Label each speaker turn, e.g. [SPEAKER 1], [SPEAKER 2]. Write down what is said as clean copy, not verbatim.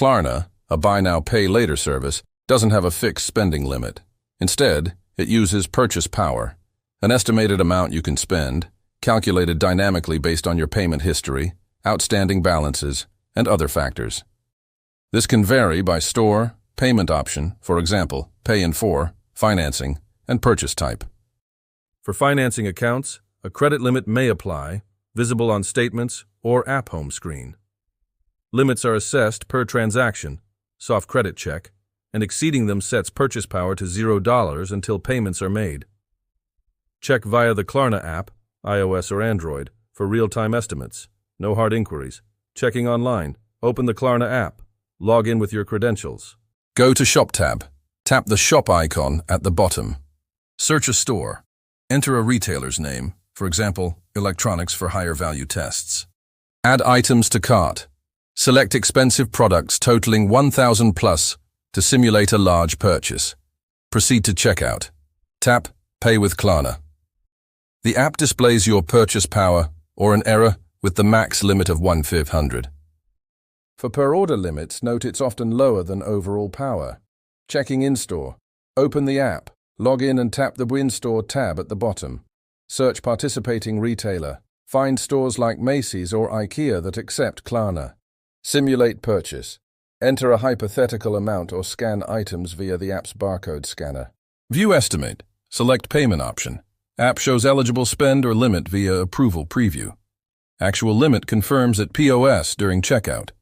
[SPEAKER 1] Klarna, a buy now pay later service, doesn't have a fixed spending limit. Instead, it uses purchase power, an estimated amount you can spend, calculated dynamically based on your payment history, outstanding balances, and other factors. This can vary by store, payment option, for example, pay in 4, financing, and purchase type. For financing accounts, a credit limit may apply, visible on statements or app home screen. Limits are assessed per transaction, soft credit check, and exceeding them sets purchase power to $0 until payments are made. Check via the Klarna app, iOS or Android, for real-time estimates. No hard inquiries. Checking online. Open the Klarna app. Log in with your credentials. Go to Shop tab. Tap the Shop icon at the bottom. Search a store. Enter a retailer's name, for example, electronics for higher value tests. Add items to cart. Select expensive products totaling 1,000 plus to simulate a large purchase. Proceed to checkout. Tap Pay with Klarna. The app displays your purchase power or an error with the max limit of 1,500. For per order limits, note it's often lower than overall power. Checking in-store. Open the app, log in and tap the in-store tab at the bottom. Search participating retailer. Find stores like Macy's or IKEA that accept Klarna. Simulate purchase. Enter a hypothetical amount or scan items via the app's barcode scanner. View estimate. Select payment option. App shows eligible spend or limit via approval preview. Actual limit confirms at POS during checkout.